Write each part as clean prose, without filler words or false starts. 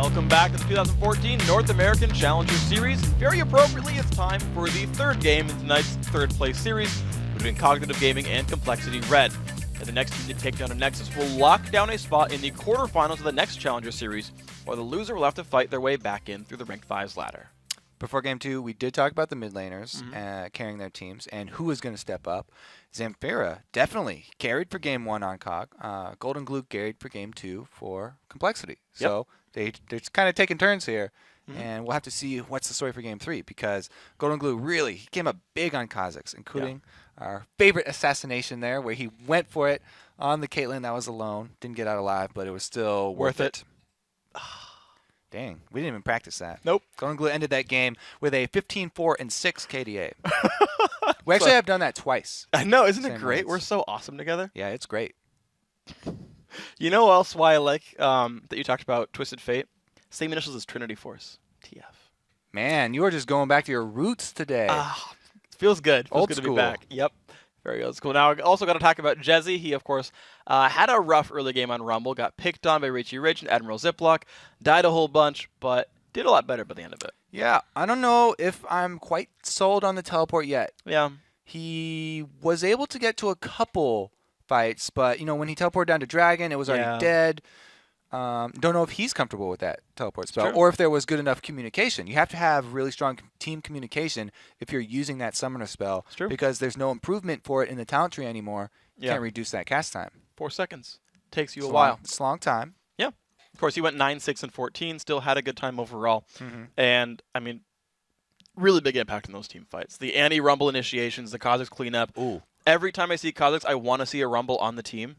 Welcome back to the 2014 North American Challenger Series. Very appropriately, it's time for the third game in tonight's third place series between Cognitive Gaming and Complexity Red. And the next team to take down a Nexus will lock down a spot in the quarterfinals of the next Challenger Series, while the loser will have to fight their way back in through the Ranked 5's ladder. Before Game 2, we did talk about the mid laners carrying their teams and who was going to step up. Zamfira definitely carried for Game 1 on COG. Golden Glue carried for Game 2 for Complexity. Yep. So they're kind of taking turns here, and we'll have to see what's the story for Game 3, because Golden Glue really came up big on Kha'Zix, including our favorite assassination there, where he went for it on the Caitlyn that was alone. Didn't get out alive, but it was still worth it. Dang, we didn't even practice that. Nope. Golden Glue ended that game with a 15-4-6 KDA. We actually have done that twice. I know, isn't it Same great? ways. We're so awesome together. Yeah, it's great. You know else why I like that you talked about Twisted Fate? Same initials as Trinity Force. TF. Man, you are just going back to your roots today. Feels good. Feels Old good school. to be back. Yep. Very old school. Now, I also got to talk about Jezzy. He, of course, had a rough early game on Rumble. Got picked on by Richie Rich and Admiral Ziploc. Died a whole bunch, but did a lot better by the end of it. Yeah, I don't know if I'm quite sold on the teleport yet. Yeah. He was able to get to a couple fights, but when he teleported down to Dragon, it was already dead. Don't know if he's comfortable with that teleport spell, or if there was good enough communication. You have to have really strong team communication if you're using that summoner spell, because there's no improvement for it in the talent tree anymore. You can't reduce that cast time. 4 seconds. Takes you a while. It's a long time. Yeah. Of course, he went 9, 6, and 14. Still had a good time overall. And, I mean, really big impact in those team fights. The anti-Rumble initiations, the Kha'Zix cleanup. Ooh. Every time I see Kha'Zix, I want to see a Rumble on the team.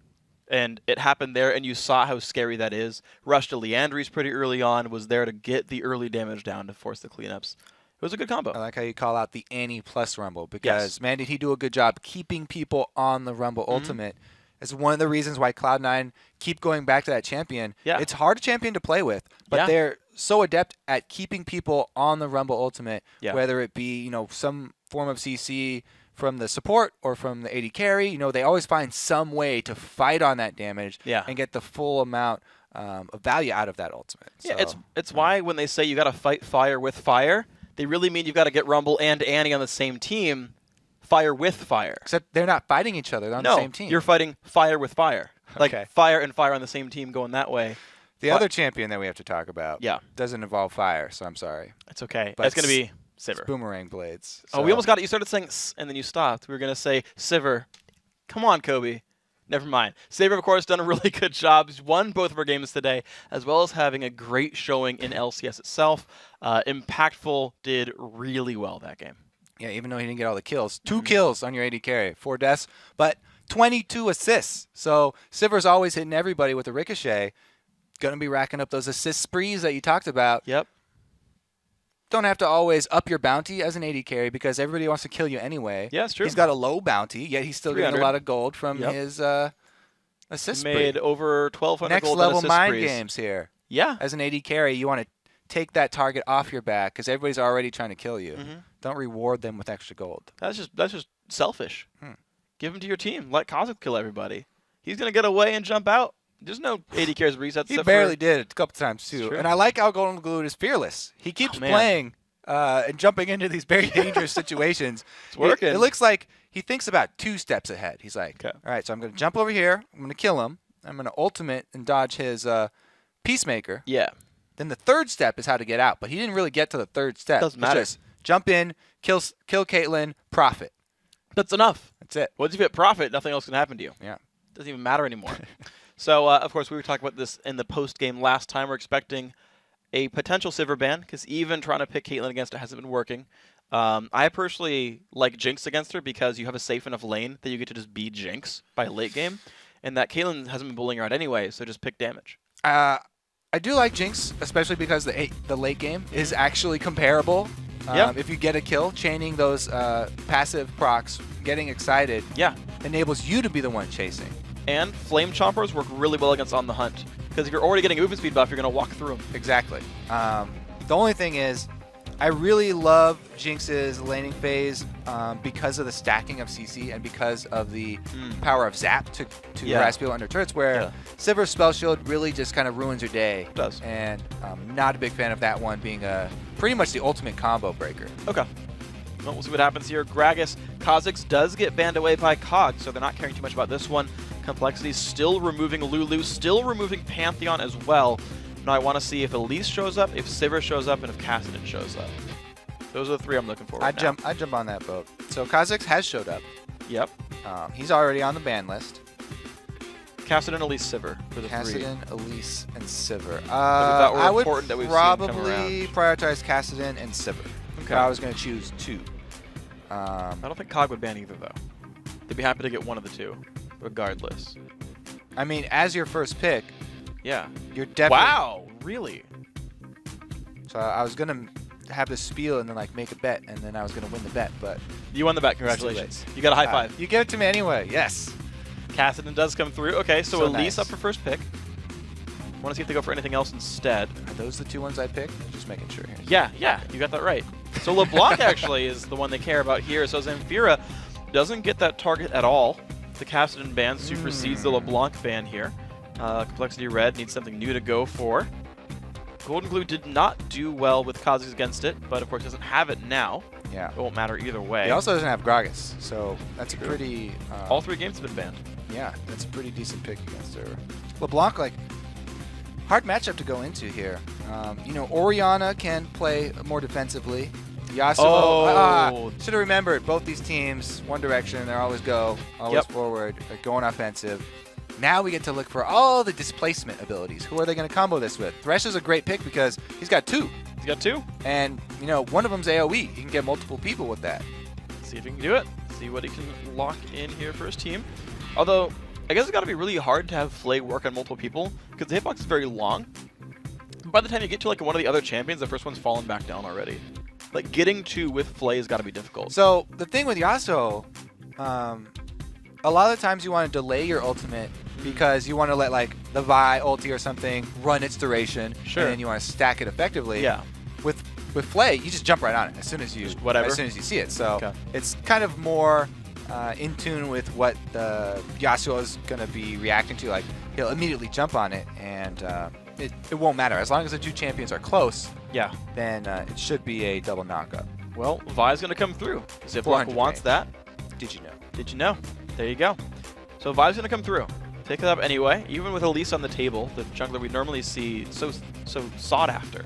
And it happened there, and you saw how scary that is. Rushed to Leandries pretty early on, was there to get the early damage down to force the cleanups. It was a good combo. I like how you call out the Annie plus Rumble, because, man, did he do a good job keeping people on the Rumble Ultimate. It's one of the reasons why Cloud9 keep going back to that champion. Yeah. It's hard a champion to play with, but they're so adept at keeping people on the Rumble Ultimate, whether it be, some form of CC from the support or from the AD carry. They always find some way to fight on that damage and get the full amount of value out of that ultimate. Yeah, it's why when they say you got to fight fire with fire, they really mean you've got to get Rumble and Annie on the same team, fire with fire. Except they're not fighting each other. They're on the same team. You're fighting fire with fire. Like fire and fire on the same team going that way. The other champion that we have to talk about doesn't involve fire, so I'm sorry. It's okay. But it's going to be Sivir. Boomerang blades. So. Oh, we almost got it. You started saying S, and then you stopped. We were going to say Sivir. Come on, Kobe. Never mind. Sivir, of course, done a really good job. He's won both of our games today, as well as having a great showing in LCS itself. Impactful, did really well that game. Yeah, even though he didn't get all the kills. 2 kills on your AD carry, 4 deaths, but 22 assists. So Sivir's always hitting everybody with a ricochet. Going to be racking up those assist sprees that you talked about. Yep. Don't have to always up your bounty as an AD carry, because everybody wants to kill you anyway. Yeah, it's true. He's got a low bounty, yet he's still getting a lot of gold from his assist spree. Made over 1,200 Next gold level assist mind sprees. games here. Yeah. As an AD carry, you want to take that target off your back, because everybody's already trying to kill you. Don't reward them with extra gold. That's just selfish. Give him to your team. Let Kha'Zix kill everybody. He's going to get away and jump out. There's no AD carries resets. He barely did it a couple times, too. And I like how Golden Glue is fearless. He keeps playing and jumping into these very dangerous situations. It's working. It looks like he thinks about 2 steps ahead. He's like, all right, so I'm going to jump over here. I'm going to kill him. I'm going to ultimate and dodge his Peacemaker. Yeah. Then the 3rd step is how to get out. But he didn't really get to the 3rd step. Doesn't matter. Just jump in, kill Caitlyn, profit. That's enough. That's it. Once you hit profit, nothing else can happen to you. Yeah. Doesn't even matter anymore. So, of course, we were talking about this in the post-game last time. We're expecting a potential Sivir ban, because even trying to pick Caitlyn against it hasn't been working. I personally like Jinx against her, because you have a safe enough lane that you get to just be Jinx by late game, and that Caitlyn hasn't been bullying around anyway, so just pick damage. I do like Jinx, especially because the late game is actually comparable. If you get a kill, chaining those passive procs, getting excited, enables you to be the one chasing. And Flame Chompers work really well against On the Hunt, because if you're already getting a movement speed buff, you're going to walk through them. Exactly. The only thing is, I really love Jinx's laning phase because of the stacking of CC and because of the power of Zap to harass people under turrets, where Sivir's Spell Shield really just kind of ruins your day. It does. And I'm not a big fan of that one being pretty much the ultimate combo breaker. Okay. Well, we'll see what happens here. Gragas, Kha'Zix does get banned away by COG, so they're not caring too much about this one. Complexity still removing Lulu, still removing Pantheon as well. Now I want to see if Elise shows up, if Sivir shows up, and if Kassadin shows up. Those are the 3 I'm looking for right now. I'd jump on that boat. So Kha'Zix has showed up. Yep. He's already on the ban list. Kassadin, Elise, Sivir for the 3. Kassadin, Elise, and Sivir. I would probably prioritize Kassadin and Sivir. Okay. If I was going to choose 2. I don't think COG would ban either, though. They'd be happy to get one of the 2, regardless. I mean, as your first pick, yeah, you're definitely... Wow, really? So I was going to have this spiel and then like make a bet, and then I was going to win the bet, but... You won the bet, congratulations. You got a high five. You give it to me anyway, yes. Kassadin does come through. Okay, so Elise nice. up for first pick. Want to see if they go for anything else instead. Are those the 2 ones I picked? Just making sure here. Yeah, you got that right. So LeBlanc actually is the one they care about here. So Zamfira doesn't get that target at all. The Kassadin ban supersedes the LeBlanc ban here. Complexity Red needs something new to go for. Golden Glue did not do well with Kha'Zix against it, but of course doesn't have it now. Yeah. It won't matter either way. He also doesn't have Gragas, so that's a pretty... all 3 games have been banned. Yeah, that's a pretty decent pick against her. LeBlanc, like, hard matchup to go into here. You know, Orianna can play more defensively. Yasuo, should have remembered, both these teams, one direction, they always go, always forward, like going offensive. Now we get to look for all the displacement abilities. Who are they going to combo this with? Thresh is a great pick because he's got 2. He's got 2. And, you know, one of them's AoE. He can get multiple people with that. See if he can do it. See what he can lock in here for his team. Although, I guess it's got to be really hard to have Flay work on multiple people because the hitbox is very long. By the time you get to like one of the other champions, the first one's fallen back down already. Like getting 2 with Flay has got to be difficult. So the thing with Yasuo, a lot of the times you want to delay your ultimate because you want to let like the Vi ulti or something run its duration, and then you want to stack it effectively. Yeah. With Flay, you just jump right on it as soon as you see it. So it's kind of more in tune with what the Yasuo is going to be reacting to. Like he'll immediately jump on it, and it won't matter as long as the 2 champions are close. Yeah. Then it should be a double knockup. Well, Vi's going to come through. Ziploc wants that. Did you know? Did you know? There you go. So Vi's going to come through. Pick it up anyway. Even with Elise on the table, the jungler we normally see so sought after.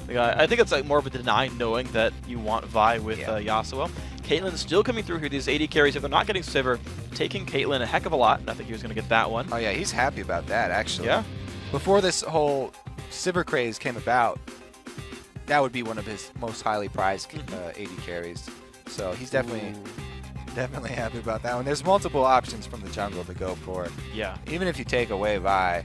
I think it's like more of a deny knowing that you want Vi with Yasuo. Caitlyn's still coming through here. These AD carries, if they're not getting Sivir, taking Caitlyn a heck of a lot. And I think he was going to get that one. Oh yeah, he's happy about that actually. Yeah. Before this whole Sivir craze came about, that would be one of his most highly prized AD carries. So he's definitely happy about that one. There's multiple options from the jungle to go for. Yeah. Even if you take away Vi,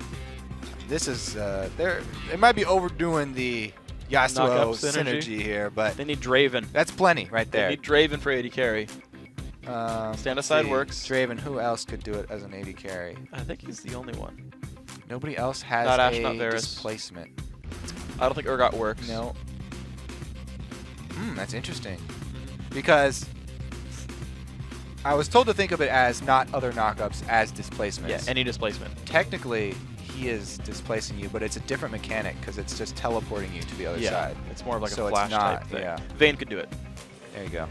this is it might be overdoing the Yasuo synergy here, but they need Draven. That's plenty right there. They need Draven for AD carry. Stand aside works. Draven. Who else could do it as an AD carry? I think he's the only one. Nobody else has displacement. I don't think Urgot works. No. That's interesting. Because I was told to think of it as not other knockups, as displacements. Yeah, any displacement. Technically, he is displacing you, but it's a different mechanic because it's just teleporting you to the other side. It's more of like a flash type thing. Yeah. Vayne could do it. There you go.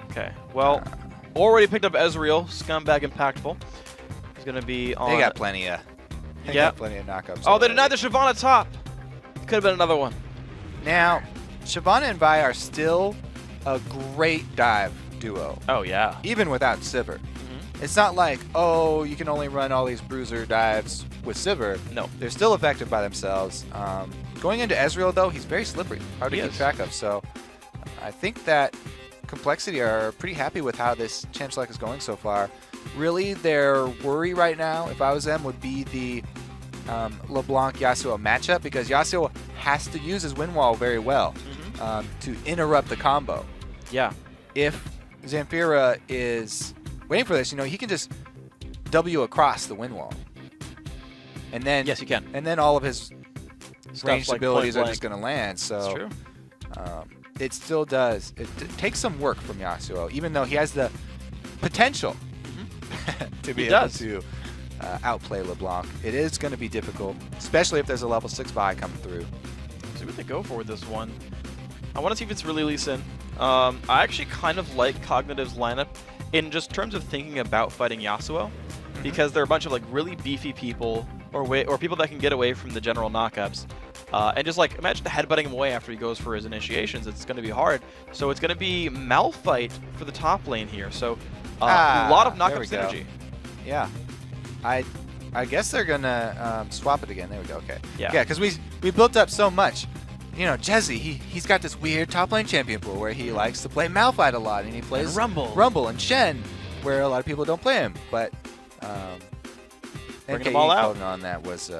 Okay. Well, already picked up Ezreal, scumbag impactful. He's going to be on... They got plenty of... plenty of knockups. Oh, they denied the Shyvana top. Could have been another one. Now, Shyvana and Vi are still a great dive duo. Oh, yeah. Even without Sivir. It's not like, oh, you can only run all these bruiser dives with Sivir. No. They're still effective by themselves. Going into Ezreal, though, he's very slippery. Hard to keep track of. So I think that Complexity are pretty happy with how this champ select is going so far. Really, their worry right now, if I was them, would be the LeBlanc-Yasuo matchup, because Yasuo has to use his wind wall very well to interrupt the combo. Yeah. If Zamfira is waiting for this, you know, he can just W across the wind wall. And then yes, he can. And then all of his ranged like abilities are just going to land. So that's true. it still does. It takes some work from Yasuo, even though he has the potential to be able to outplay LeBlanc. It is going to be difficult, especially if there's a level 6 Vi coming through. Let's see what they go for with this one. I want to see if it's really Lee Sin. I actually kind of like Cognitive's lineup in just terms of thinking about fighting Yasuo, because they're a bunch of like really beefy people or people that can get away from the general knockups. And just like imagine headbutting him away after he goes for his initiations. It's going to be hard. So it's going to be Malphite for the top lane here. So a lot of knockup synergy. Yeah. I guess they're going to swap it again. There we go. Okay. Yeah. Yeah, because we built up so much. You know, Jesse, he's got this weird top lane champion pool where he likes to play Malphite a lot, and he plays Rumble and Shen, where a lot of people don't play him. But bringing them all out on that was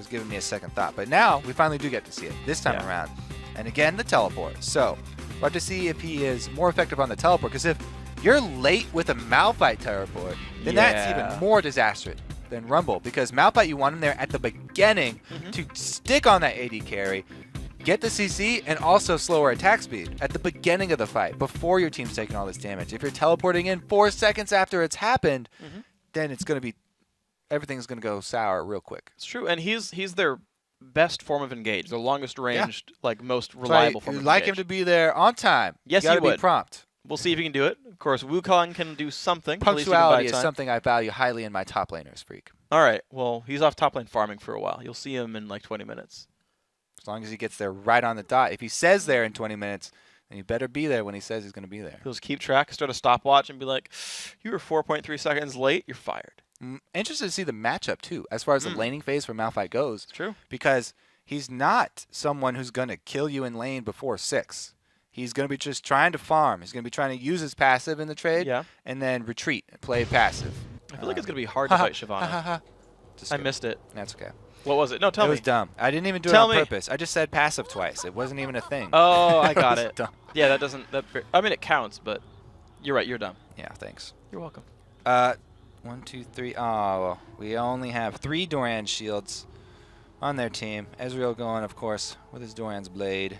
giving me a second thought. But now we finally do get to see it this time around. And again, the teleport. So we'll have to see if he is more effective on the teleport, because if you're late with a Malphite teleport, then that's even more disastrous than Rumble, because Malphite, you want him there at the beginning to stick on that AD carry, get the CC, and also slower attack speed at the beginning of the fight before your team's taking all this damage. If you're teleporting in 4 seconds after it's happened, then it's going to be everything's going to go sour real quick. It's true, and he's their best form of engage, the longest ranged, like most reliable form of engage. You'd like him to be there on time. Yes, you would. Be prompt. We'll see if he can do it. Of course, Wukong can do something. Punctuality is something I value highly in my top laners, Freak. All right, well, he's off top lane farming for a while. You'll see him in like 20 minutes. As long as he gets there right on the dot. If he says there in 20 minutes, then you better be there when he says he's going to be there. He'll just keep track, start a stopwatch, and be like, you were 4.3 seconds late, you're fired. Interested to see the matchup, too, as far as the laning phase for Malphite goes. It's true. Because he's not someone who's going to kill you in lane before 6. He's going to be just trying to farm. He's going to be trying to use his passive in the trade and then retreat and play passive. I feel like it's going to be hard to fight Shyvana. I missed it. That's okay. What was it? No, tell me. It was dumb. I didn't even do it on purpose. I just said passive twice. It wasn't even a thing. Oh, I got it. Dumb. Yeah, that doesn't... I mean, it counts, but you're right. You're dumb. Yeah, thanks. You're welcome. 1, 2, 3. Oh, we only have 3 Doran shields on their team. Ezreal going, of course, with his Doran's blade.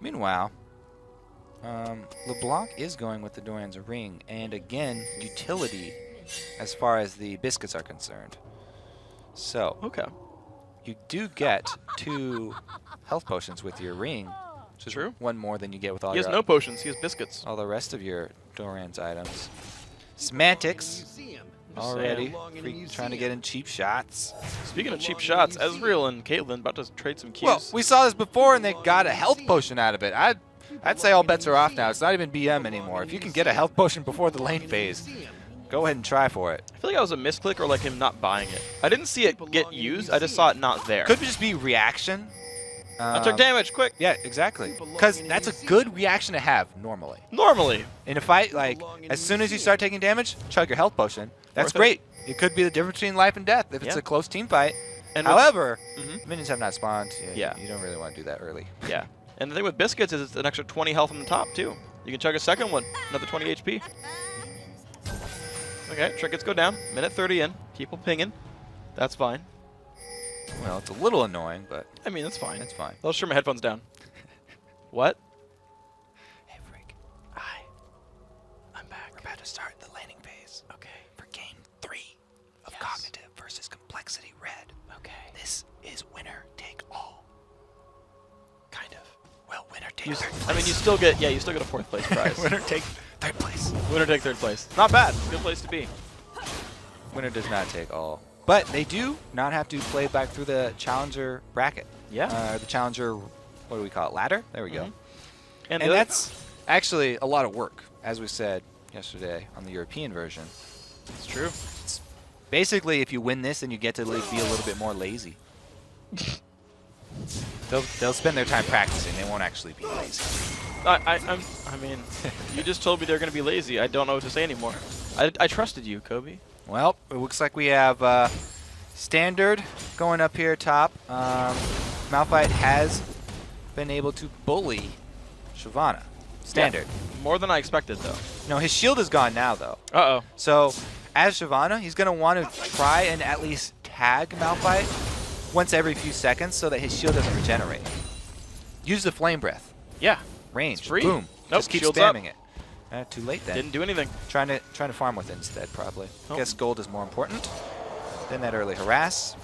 Meanwhile, LeBlanc is going with the Doran's ring, and again, utility as far as the biscuits are concerned. So, you do get 2 health potions with your ring, which is one more than you get with all your... He has no potions, he has biscuits. All the rest of your Doran's items. Semantics already trying to get in cheap shots. Speaking of cheap shots, Ezreal and Caitlyn about to trade some Qs. Well, we saw this before, and they got a health potion out of it. I'd say all bets are off now. It's not even BM anymore. If you can get a health potion before the lane phase, go ahead and try for it. I feel like that was a misclick or like him not buying it. I didn't see it get used. I just saw it not there. Could just be reaction. I took damage, quick. Yeah, exactly. Because that's a good reaction to have normally. Normally. In a fight, like, as soon as you start taking damage, chug your health potion. That's great. It could be the difference between life and death if it's a close team fight. And however, minions have not spawned. You don't really want to do that early. Yeah. And the thing with biscuits is it's an extra 20 health on the top, too. You can chug a second one, another 20 HP. Okay, trinkets go down. Minute 30 in. People pinging. That's fine. Well, it's a little annoying, but... I mean, that's fine. It's fine. I'll shut my headphones down. What? Hey, Freak. I'm back. We're about to start the laning phase. Okay. For game 3 of Cognitive versus Complexity Red. Okay. This is winner take all. Kind of. Well, winner take third place. I mean, you still get a 4th place prize. Winner take third place. Winner take 3rd place. Not bad. Good place to be. Winner does not take all. But they do not have to play back through the challenger bracket. Yeah. The challenger, what do we call it? Ladder? There we go. And that's actually a lot of work, as we said yesterday on the European version. It's true. It's basically, if you win this, then you get to be a little bit more lazy. They'll spend their time practicing. They won't actually be lazy. I mean, you just told me they're going to be lazy. I don't know what to say anymore. I trusted you, Kobe. Well, it looks like we have Standard going up here top. Malphite has been able to bully Shyvana. Standard. Yeah, more than I expected, though. No, his shield is gone now, though. Uh-oh. So, as Shyvana, he's going to want to try and at least tag Malphite once every few seconds so that his shield doesn't regenerate. Use the Flame Breath. Yeah. Range. It's free. Boom. Nope, Just keep shields spamming it. Too late then. Didn't do anything. Trying to farm with it instead, probably. Oh. Guess gold is more important than that early harass.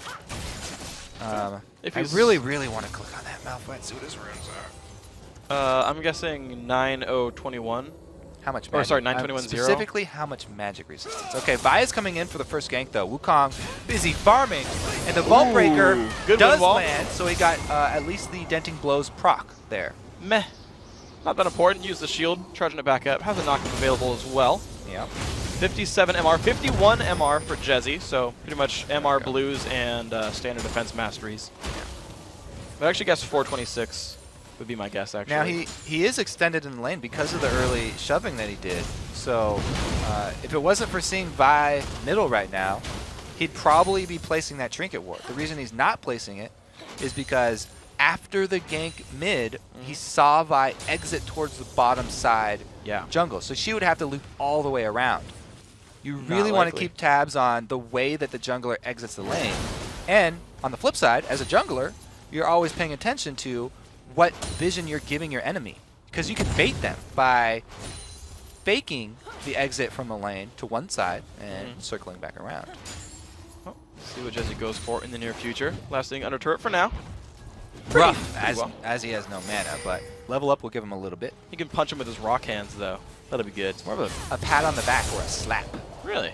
I really want to click on that Malphite and see what his runes are. I'm guessing 9021. How much magic? Or sorry, 9210. Specifically, how much magic resistance? Okay, Vi's coming in for the first gank, though. Wukong busy farming, and the Vault Breaker does land, so he got at least the Denting Blows proc there. Meh. Not that important. Use the shield, charging it back up. Has a knockback available as well. Yeah. 57 MR, 51 MR for Jezzy, so pretty much MR blues and standard defense masteries. Yeah. I actually guess 426 would be my guess, actually. Now, he is extended in the lane because of the early shoving that he did. So if it wasn't for seeing Vi middle right now, he'd probably be placing that Trinket Ward. The reason he's not placing it is because after the gank mid, he saw Vi exit towards the bottom side jungle. So she would have to loop all the way around. You really want to keep tabs on the way that the jungler exits the lane. And on the flip side, as a jungler, you're always paying attention to what vision you're giving your enemy. Because you can bait them by faking the exit from the lane to one side and circling back around. Well, let's see what Jezzy goes for in the near future. Last thing under turret for now. Rough, as he has no mana, but level up will give him a little bit. You can punch him with his rock hands, though. That'll be good. It's more of a pat on the back or a slap. Really?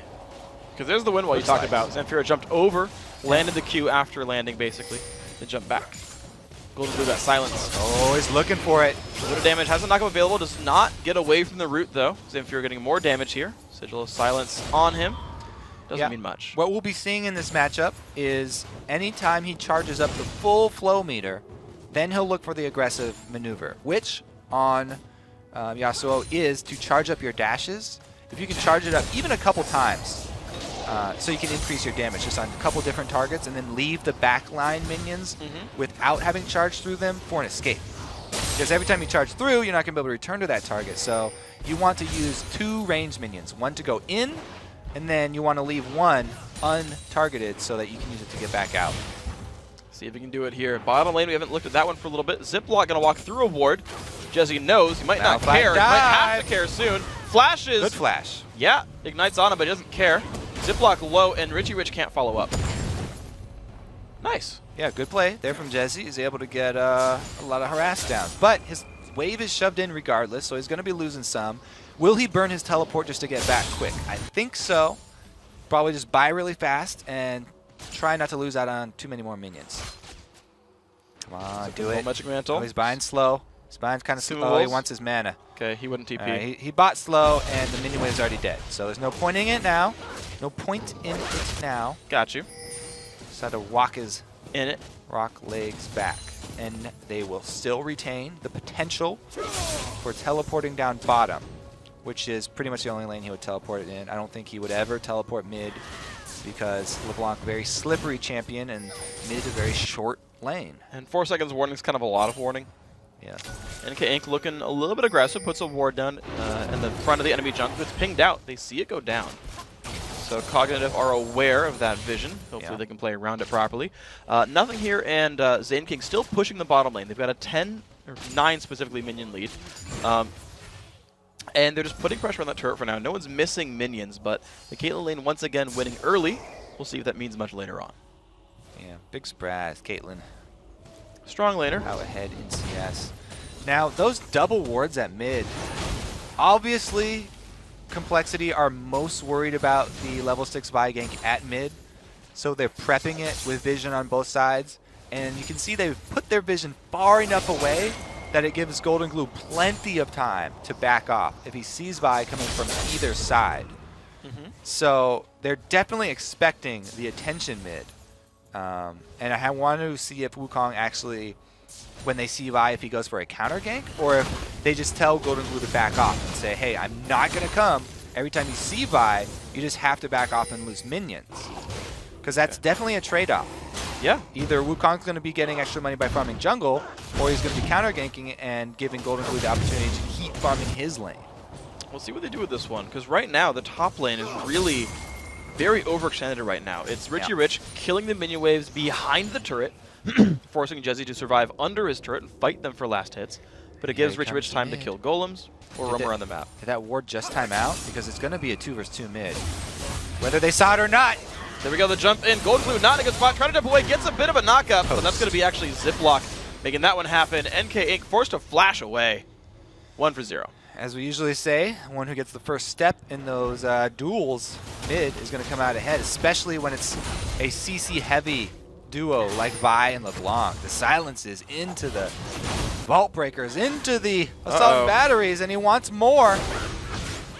Because there's the win wall you talked about. Zamfira jumped over, landed the Q after landing, basically, then jumped back. Golden Blue got silenced. Oh, he's looking for it. A little damage. Has a knockup available. Does not get away from the root, though. Zamfira getting more damage here. Sigil of Silence on him. Doesn't mean much. What we'll be seeing in this matchup is anytime he charges up the full flow meter, then he'll look for the aggressive maneuver, which on Yasuo is to charge up your dashes. If you can charge it up even a couple times, so you can increase your damage just on a couple different targets and then leave the backline minions without having charged through them for an escape. Because every time you charge through, you're not going to be able to return to that target. So you want to use 2 ranged minions, one to go in, and then you want to leave one untargeted so that you can use it to get back out. See if he can do it here. Bottom lane, we haven't looked at that one for a little bit. Ziploc going to walk through a ward. Jezzy knows he might not care. He might have to care soon. Flashes. Good flash. Yeah, ignites on him, but he doesn't care. Ziploc low, and Richie Rich can't follow up. Nice. Yeah, good play there from Jezzy. He's able to get a lot of harass down. But his wave is shoved in regardless, so he's going to be losing some. Will he burn his teleport just to get back quick? I think so. Probably just buy really fast and try not to lose out on too many more minions. Come on, do it. Magic Mantle. Oh, he's buying slow. He's buying kind of slow. He wants his mana. Okay, he wouldn't TP. He bought slow, and the minion wave is already dead. So there's no point in it now. No point in it now. Got you. Just had to walk his in it. Rock legs back. And they will still retain the potential for teleporting down bottom, which is pretty much the only lane he would teleport it in. I don't think he would ever teleport mid because LeBlanc, very slippery champion, and mid is a very short lane. And 4 seconds warning is kind of a lot of warning. Yeah. NK Inc. looking a little bit aggressive, puts a ward down in the front of the enemy jungle. It's pinged out. They see it go down. So Cognitive are aware of that vision. Hopefully they can play around it properly. Nothing here, and Zane King still pushing the bottom lane. They've got a 10, or 9 specifically, minion lead. And they're just putting pressure on that turret for now. No one's missing minions, but the Caitlyn lane once again winning early. We'll see if that means much later on. Yeah, big surprise, Caitlyn. Strong laner. Out ahead in CS. Now, those double wards at mid, obviously, Complexity are most worried about the level 6 Vi gank at mid, so they're prepping it with vision on both sides. And you can see they've put their vision far enough away that it gives Golden Glue plenty of time to back off if he sees Vi coming from either side. So they're definitely expecting the attention mid. And I want to see if Wukong actually, when they see Vi, if he goes for a counter gank, or if they just tell Golden Glue to back off and say, hey, I'm not going to come. Every time you see Vi, you just have to back off and lose minions. Because that's definitely a trade-off. Yeah. Either Wukong's going to be getting extra money by farming jungle, or he's going to be counter ganking and giving Golden Glue the opportunity to keep farming his lane. We'll see what they do with this one, because right now the top lane is really very overextended right now. It's Richie Rich killing the minion waves behind the turret, forcing Jezzy to survive under his turret and fight them for last hits. but it gives Richie Rich time to kill golems or roam around the map. Did that ward just time out? Because it's going to be a 2 versus 2 mid. Whether they saw it or not. There we go, the jump in. Golden Glue not in a good spot. Trying to jump away, gets a bit of a knockup, but that's going to be actually Ziploc making that one happen. NK Inc. forced to flash away. 1 for 0. As we usually say, one who gets the first step in those duels mid is going to come out ahead, especially when it's a CC-heavy duo like Vi and LeBlanc. The silences into the Vault Breakers, into the assault batteries, and he wants more.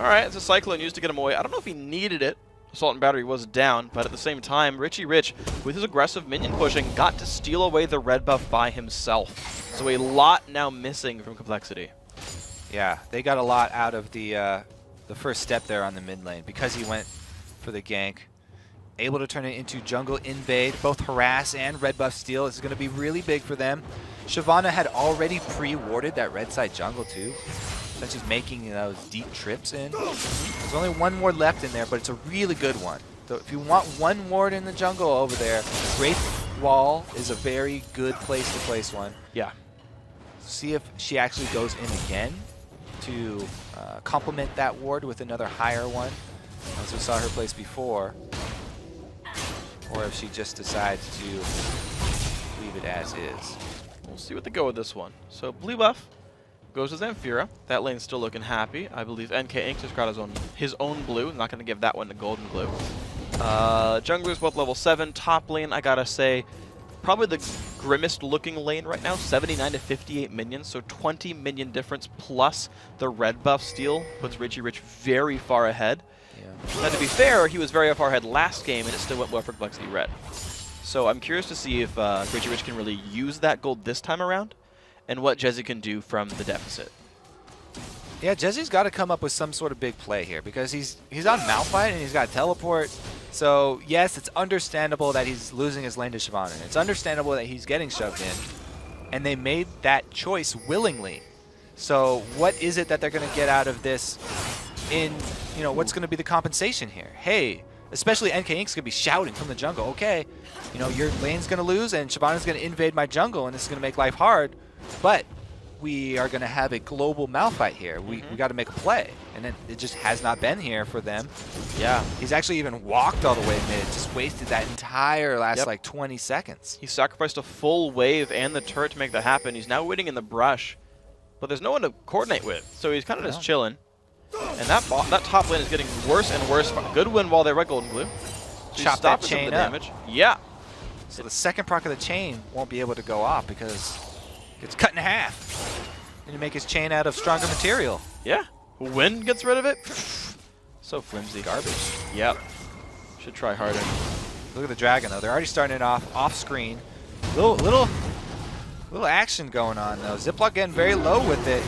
All right, it's a Cyclone used to get him away. I don't know if he needed it. Assault and Battery was down, but at the same time, Richie Rich, with his aggressive minion pushing, got to steal away the red buff by himself. So a lot now missing from Complexity. Yeah, they got a lot out of the first step there on the mid lane because he went for the gank. Able to turn it into jungle invade, both harass and red buff steal. This is going to be really big for them. Shyvana had already pre-warded that red side jungle too, since she's making those deep trips in. There's only one ward left in there, but it's a really good one. So if you want one ward in the jungle over there, Great Wall is a very good place to place one. Yeah. See if she actually goes in again to complement that ward with another higher one, as we saw her place before, or if she just decides to leave it as is. We'll see what they go with this one. So blue buff goes to Zamfira. That lane's still looking happy. I believe NK Inc. just got his own blue. Not going to give that one to Golden Glue. Junglers both level 7. Top lane, I gotta say, probably the grimmest looking lane right now. 79 to 58 minions, so 20 minion difference plus the red buff steal puts Richie Rich very far ahead. Yeah. Now to be fair, he was very far ahead last game and it still went well for Complexity Red. So I'm curious to see if Richie Rich can really use that gold this time around and what Jezzy can do from the deficit. Yeah, Jezzy's got to come up with some sort of big play here because he's on Malphite and he's got teleport. So yes, it's understandable that he's losing his lane to Shyvana. It's understandable that he's getting shoved in, and they made that choice willingly. So what is it that they're going to get out of this? What's going to be the compensation here? Hey, especially NK Inc.'s going to be shouting from the jungle. Okay, your lane's going to lose and Shyvana's going to invade my jungle, and this is going to make life hard. But we are going to have a global Malphite here. We got to make a play. And it just has not been here for them. Yeah. He's actually even walked all the way mid. Just wasted that entire last, 20 seconds. He sacrificed a full wave and the turret to make that happen. He's now waiting in the brush. But there's no one to coordinate with. So he's kind of just chilling. And that top lane is getting worse and worse. Good win while they're at Golden Glue. So chop that chain up. Damage. Yeah. So the second proc of the chain won't be able to go off because it's cut in half. And you make his chain out of stronger material. Yeah. Wind gets rid of it. So flimsy. Garbage. Yep. Should try harder. Look at the dragon though. They're already starting it off screen. Little action going on though. Ziploc getting very low with it.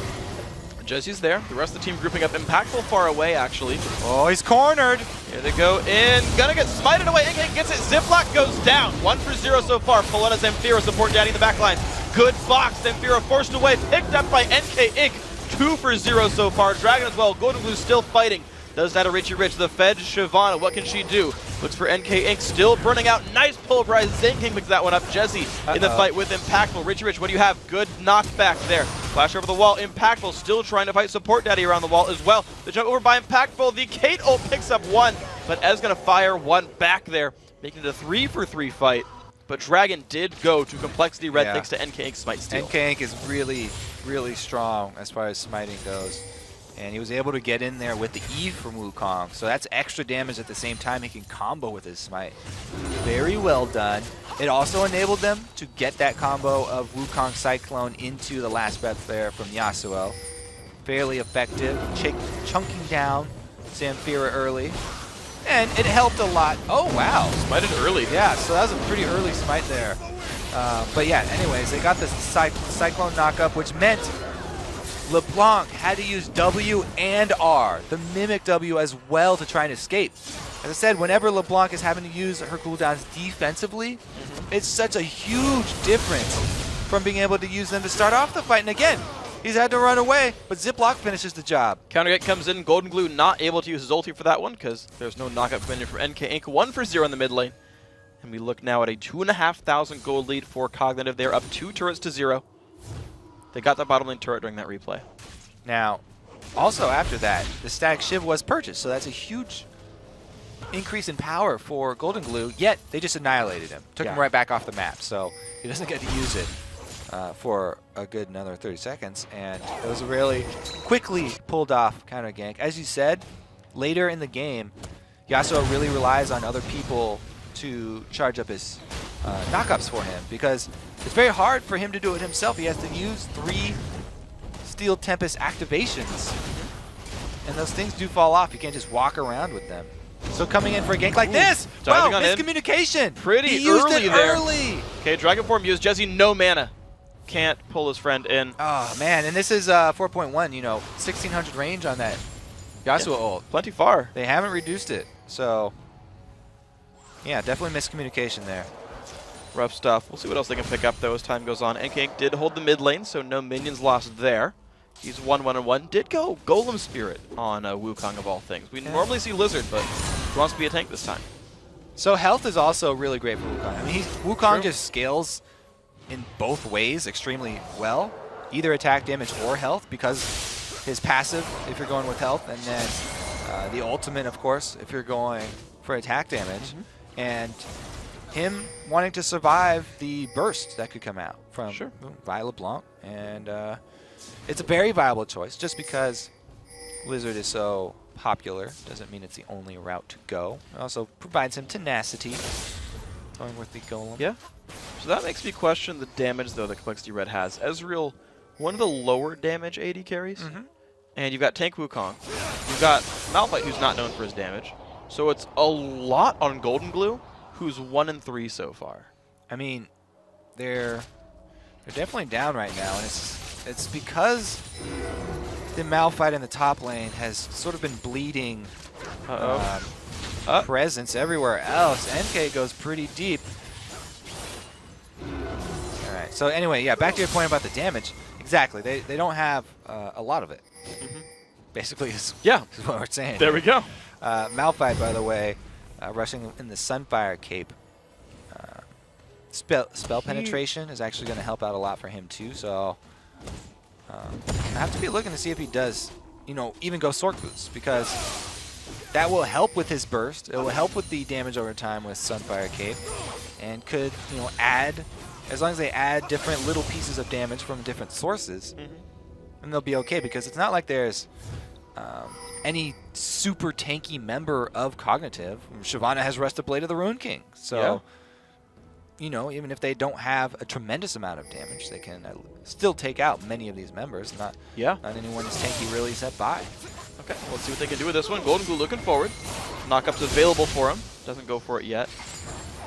Jesse's there. The rest of the team grouping up. Impactful far away actually. Oh, he's cornered. Here they go in. Gonna get smited away. NK gets it. Ziploc goes down. 1 for 0 so far. Paletta Zamfira support daddy in the back line. Good box. Zamfira forced away. Picked up by NK Inc. 2 for 0 so far. Dragon as well. Golden Glue still fighting. Does that to Richie Rich. The Fed, Shyvana. What can she do? Looks for NK Inc. Still burning out. Nice pulverize. Zen King picks that one up. Jesse in the fight with Impactful. Richie Rich, what do you have? Good knockback there. Flash over the wall. Impactful still trying to fight Support Daddy around the wall as well. The jump over by Impactful. The Kate ult picks up one, but Ez going to fire one back there, making it a 3 for 3 fight. But Dragon did go to Complexity Red thanks to NK Inc. Smite Steal. NK Inc. is really, really strong as far as smiting goes. And he was able to get in there with the E from Wukong. So that's extra damage at the same time he can combo with his smite. Very well done. It also enabled them to get that combo of Wukong Cyclone into the last breath there from Yasuo. Fairly effective. Chunking down Zamfira early. And it helped a lot. Oh, wow. Smited early. Yeah, so that was a pretty early smite there. But yeah, anyways, they got this Cyclone knockup, which meant LeBlanc had to use W and R, the Mimic W as well, to try and escape. As I said, whenever LeBlanc is having to use her cooldowns defensively, it's such a huge difference from being able to use them to start off the fight. And again, he's had to run away, but Ziploc finishes the job. Countergate comes in. Golden Glue not able to use his ulti for that one because there's no knockup minion for NK Inc. 1 for 0 in the mid lane. And we look now at a 2,500 gold lead for Cognitive. They're up 2 turrets to 0. They got the bottom lane turret during that replay. Now, also after that, the Static Shiv was purchased, so that's a huge increase in power for Golden Glue, yet they just annihilated him. Took him right back off the map, so he doesn't get to use it for a good another 30 seconds. And it was a really quickly pulled off counter gank. As you said, later in the game, Yasuo really relies on other people to charge up his knockups for him, because it's very hard for him to do it himself. He has to use 3 Steel Tempest activations, and those things do fall off. You can't just walk around with them. So coming in for a gank like this, wow, miscommunication. Pretty early there. Okay, Dragon Form used. Jesse, no mana. Can't pull his friend in. Oh, man, and this is 4.1, you know, 1600 range on that Yasuo ult. Plenty far. They haven't reduced it, so yeah, definitely miscommunication there. Rough stuff. We'll see what else they can pick up, though, as time goes on. NK did hold the mid lane, so no minions lost there. He's 1-1-1. Did go Golem Spirit on Wukong, of all things. We normally see Lizard, but he wants to be a tank this time. So health is also really great for Wukong. I mean, Wukong just scales in both ways extremely well, either attack damage or health, because his passive, if you're going with health, and then the ultimate, of course, if you're going for attack damage. And him wanting to survive the burst that could come out from Violet Blanc. And it's a very viable choice. Just because Lizard is so popular doesn't mean it's the only route to go. It also provides him tenacity, going with the Golem. Yeah. So that makes me question the damage, though, that Complexity Red has. Ezreal, one of the lower damage AD carries. And you've got Tank Wukong. You've got Malphite, who's not known for his damage. So it's a lot on Golden Glue, who's 1-3 so far. I mean, they're definitely down right now, and it's because the Malphite in the top lane has sort of been bleeding presence everywhere else. NK goes pretty deep. All right. So anyway, yeah, back to your point about the damage. Exactly. They don't have a lot of it. Basically, is what we're saying. There we go. Malphite, by the way, rushing in the Sunfire Cape. Spell penetration is actually going to help out a lot for him too. So I have to be looking to see if he does, you know, even go Sork Boots, because that will help with his burst. It will help with the damage over time with Sunfire Cape, and could, you know, add, as long as they add different little pieces of damage from different sources, and they'll be okay, because it's not like there's any super tanky member of Cognitive. Shyvana has Rusted Blade of the Rune King, so you know, even if they don't have a tremendous amount of damage, they can still take out many of these members. Not anyone is tanky really set by. Okay, let's see what they can do with this one. Golden Glue looking forward. Knockup's available for him. Doesn't go for it yet.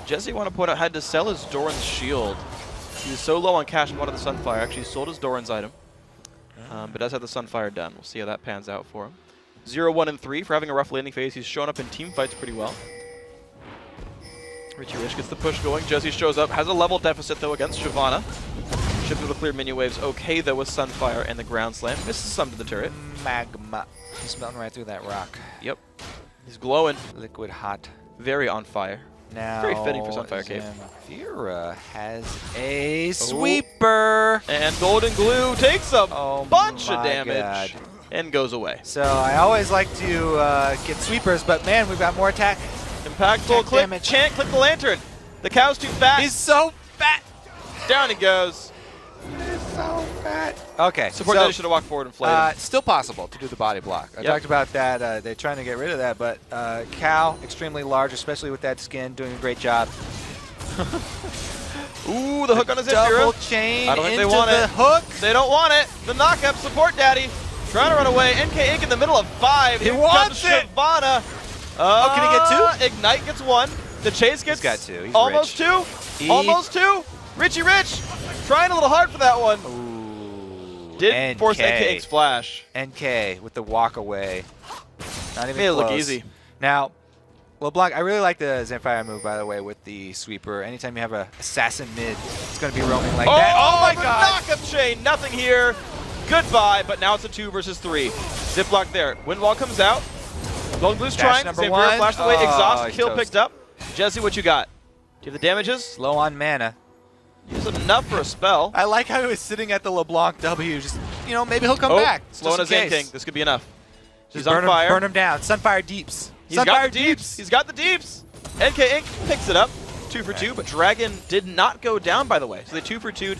Jesse, want to point out, had to sell his Doran's shield. He was so low on cash and wanted the Sunfire. Actually sold his Doran's item, but does have the Sunfire done. We'll see how that pans out for him. 0-1-3 for having a rough landing phase. He's shown up in team fights pretty well. Richie Rich gets the push going. Jesse shows up, has a level deficit though against Shyvana. Should be able to clear minion waves okay though with Sunfire and the ground slam. Misses some to the turret. Magma. He's melting right through that rock. Yep. He's glowing. Liquid hot. Very on fire. Now, very fitting for Sunfire Cave. Zamfira has a sweeper. And Golden Glue takes a bunch of damage and goes away. So I always like to get sweepers, but man, we've got more attack. Impactful click. Damage. Can't click the lantern. The cow's too fat. He's so fat. Down he goes. He's so fat. Okay. Support that should have walked forward and flayed him. Still possible to do the body block. I talked about that. They're trying to get rid of that, but cow, extremely large, especially with that skin, doing a great job. Ooh, the hook on his double chain. I don't think they want it. Hook. They don't want it. The knockup, support daddy. Trying to run away. NK Inc in the middle of 5. He wants it. Shyvana. Oh, can he get 2? Ignite gets 1. The chase gets got 2. He's almost rich. 2. Almost 2. Richie Rich trying a little hard for that one. Ooh. Did force NK Inc's flash. NK with the walk away. Not even Made it close. look easy. Now, LeBlanc, I really like the Zamfire move, by the way, with the sweeper. Anytime you have an assassin mid, it's going to be roaming like that. Oh my god! Knockup chain. Nothing here. Goodbye. But now it's a 2 versus 3. Zip block there. Windwall comes out. Golden Glue's trying. Zamfira flashed away. Exhaust kill picked up. Jesse, what you got? Do you have the damages? Low on mana. Use enough for a spell. I like how he was sitting at the LeBlanc W. Just, you know, maybe he'll come back. Slowing his King. This could be enough. He's on fire. Burn him down. Sunfire deeps. He's got the deeps. He's got the deeps. NK Inc. picks it up. 2 for 2, but Dragon did not go down, by the way. So they 2 for 2.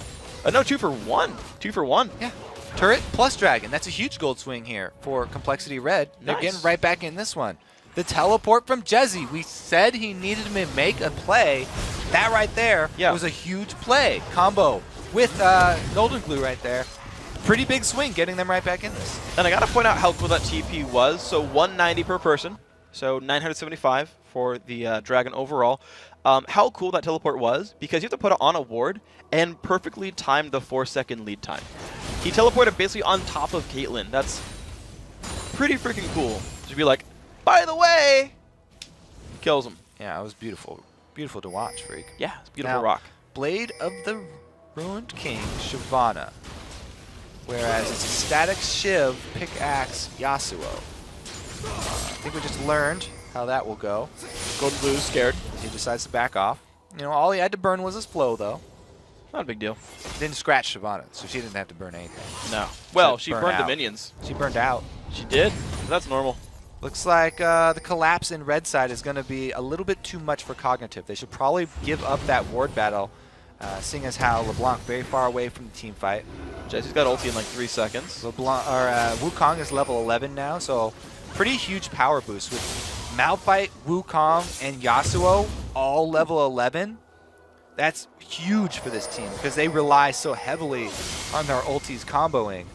No, 2 for 1. 2 for 1. Yeah. Turret plus Dragon. That's a huge gold swing here for Complexity Red. They're getting right back in this one. The teleport from Jezzy. We said he needed to make a play. That right there was a huge play. Combo with Golden Glue right there. Pretty big swing getting them right back in this. And I got to point out how cool that TP was. So 190 per person. So 975 for the Dragon overall. How cool that teleport was, because you have to put it on a ward and perfectly time the 4-second lead time. He teleported basically on top of Caitlyn. That's pretty freaking cool. To be like, by the way, kills him. Yeah, it was beautiful. Beautiful to watch, Freak. Yeah, it's a beautiful rock. Blade of the Ruined King, Shyvana. Whereas it's a static Shiv, pickaxe, Yasuo. I think we just learned how that will go. Golden Blue's scared. He decides to back off. You know, all he had to burn was his flow, though. Not a big deal. Didn't scratch Shyvana, so she didn't have to burn anything. No. Well, she burned the minions. She burned out. She did? That's normal. Looks like the collapse in red side is going to be a little bit too much for Cognitive. They should probably give up that ward battle, seeing as how LeBlanc very far away from the team fight. Jesse's got ulti in like 3 seconds. Wukong is level 11 now, so pretty huge power boost with Malphite, Wukong, and Yasuo all level 11. That's huge for this team because they rely so heavily on their ultis comboing.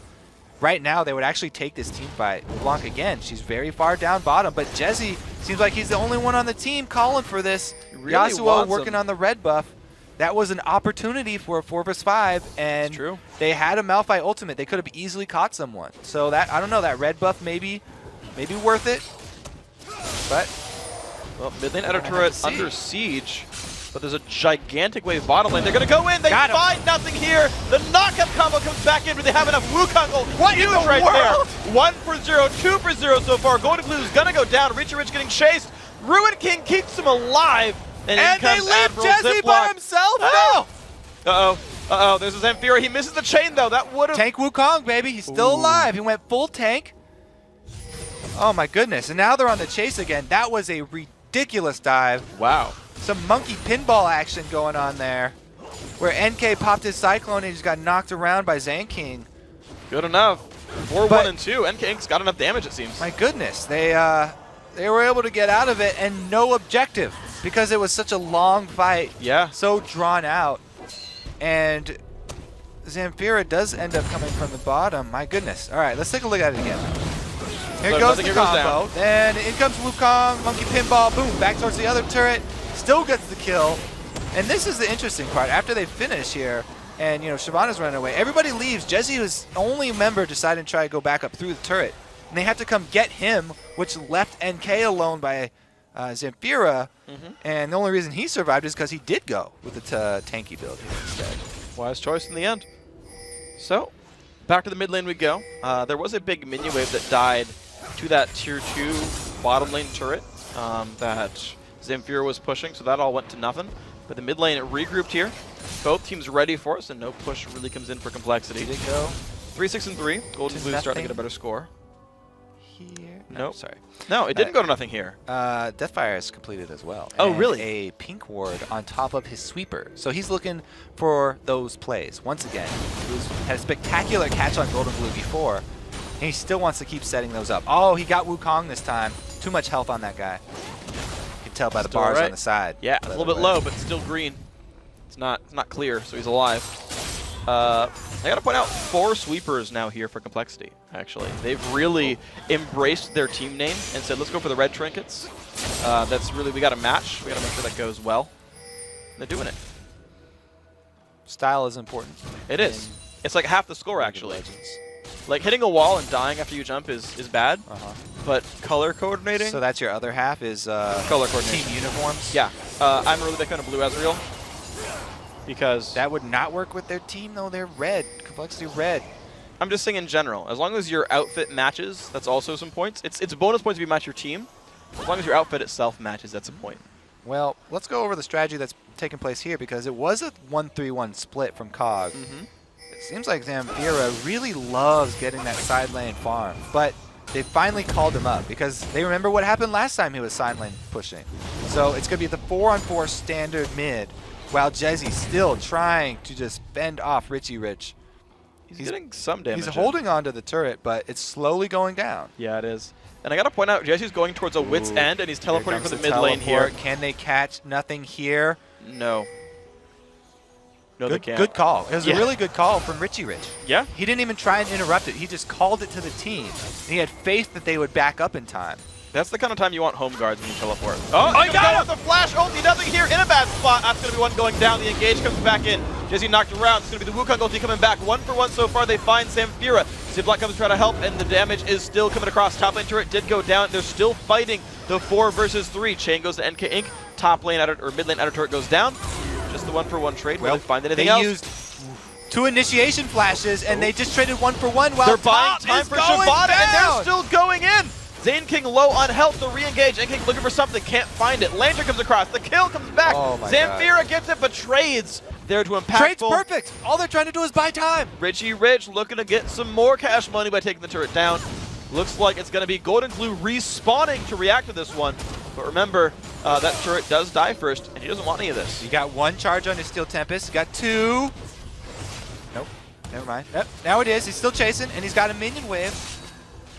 Right now, they would actually take this team fight. LeBlanc, again, she's very far down bottom, but Jezzy seems like he's the only one on the team calling for this. Really Yasuo working on the red buff. That was an opportunity for a 4 vs 5, and they had a Malphite ultimate. They could have easily caught someone. So that, I don't know, that red buff maybe worth it. But well, mid lane outer turret under siege, but there's a gigantic wave bottom lane. They're going to go in. They find nothing here. The knockup combo comes back in, but they have enough Wukong ult. What in the right world? There. 1 for 0, 2 for 0 so far. Golden Glue is going to go down. Richie Rich getting chased. Ruined King keeps him alive. And they leave Jezzy by himself? No! Uh-oh. Uh-oh. There's a Zamfira. He misses the chain, though. That would have... Tank Wukong, baby. He's still alive. He went full tank. Oh, my goodness. And now they're on the chase again. That was a ridiculous dive. Wow. Some monkey pinball action going on there, where NK popped his Cyclone and he just got knocked around by Zanking. Good enough. 4-1 and 2. NK Inc.'s got enough damage, it seems. My goodness. They were able to get out of it and no objective because it was such a long fight. Yeah. So drawn out. And Zamfira does end up coming from the bottom. My goodness. All right, let's take a look at it again. Here goes the combo. Then in comes Wukong, monkey pinball, boom, back towards the other turret. Still gets the kill. And this is the interesting part. After they finish here, and you know, Shyvana's running away, everybody leaves. Jezzy was the only member deciding to try to go back up through the turret. And they have to come get him, which left NK alone by Zamfira. And the only reason he survived is because he did go with the tanky build here instead. Wise choice in the end. So, back to the mid lane we go. There was a big minion wave that died to that tier 2 bottom lane turret that Zamfira was pushing, so that all went to nothing. But the mid lane regrouped here. Both teams ready for us, and no push really comes in for Complexity. Did it go 3-6-3. Golden Blue's starting to get a better score. Here? No, nope. Sorry. No, it didn't go to nothing here. Deathfire is completed as well. Oh, and really? A pink ward on top of his sweeper. So he's looking for those plays. Once again, he had a spectacular catch on Golden Blue before, and he still wants to keep setting those up. Oh, he got Wukong this time. Too much health on that guy. You can tell by the bars on the side. Yeah, a little bit low, but still green. It's not clear, so he's alive. I gotta point out 4 sweepers now here for Complexity, actually. They've really embraced their team name and said, let's go for the red trinkets. That's really, we gotta match. We gotta make sure that goes well. And they're doing it. Style is important. It is. It's like half the score, actually. Like, hitting a wall and dying after you jump is bad, but color coordinating... So that's your other half is color coordinating. Team uniforms? Yeah. I'm a really big fan of Blue Ezreal. Because that would not work with their team, though. They're red. Complexity red. I'm just saying in general. As long as your outfit matches, that's also some points. It's a bonus points if you match your team. As long as your outfit itself matches, that's a point. Well, let's go over the strategy that's taking place here because it was a 1-3-1 split from COG. It seems like Zamfira really loves getting that side lane farm, but they finally called him up because they remember what happened last time he was side lane pushing. So it's going to be the 4-on-4 standard mid, while Jezzy's still trying to just fend off Richie Rich. He's getting some damage. He's holding on to the turret, but it's slowly going down. Yeah, it is. And I got to point out, Jesse's going towards a wit's end, and he's teleporting for the mid lane here. Can they catch? Nothing here. No. No, they can't. Good call. It was a really good call from Richie Rich. Yeah. He didn't even try and interrupt it. He just called it to the team. And he had faith that they would back up in time. That's the kind of time you want home guards when you teleport. Oh, he got it with the flash ulti. Nothing here in a bad spot. That's going to be one going down. The engage comes back in. Jesse knocked around. It's going to be the Wukong ulti coming back. 1-for-1 so far. They find Zamfira. Ziploc comes to try to help, and the damage is still coming across. Top lane turret did go down. They're still fighting the 4 versus 3. Chain goes to NK Inc. Top lane or mid lane outer turret goes down. Just the 1-for-1 trade. Will they find anything else? They used 2 initiation flashes, and they just traded 1-for-1 while they're buying Top time for going Shyvana, down. and they're still going in. Zane King low on health, the re-engage. Zane King looking for something, can't find it. Lantern comes across, the kill comes back. Oh my Zamfira God. gets it, but trades there to impactful. Trade's perfect. All they're trying to do is buy time. Richie Rich looking to get some more cash money by taking the turret down. Looks like it's going to be Golden Glue respawning to react to this one. But remember, that turret does die first, and he doesn't want any of this. You got 1 charge on his Steel Tempest. You got 2. Nope. Never mind. Yep. Now it is. He's still chasing, and he's got a minion wave.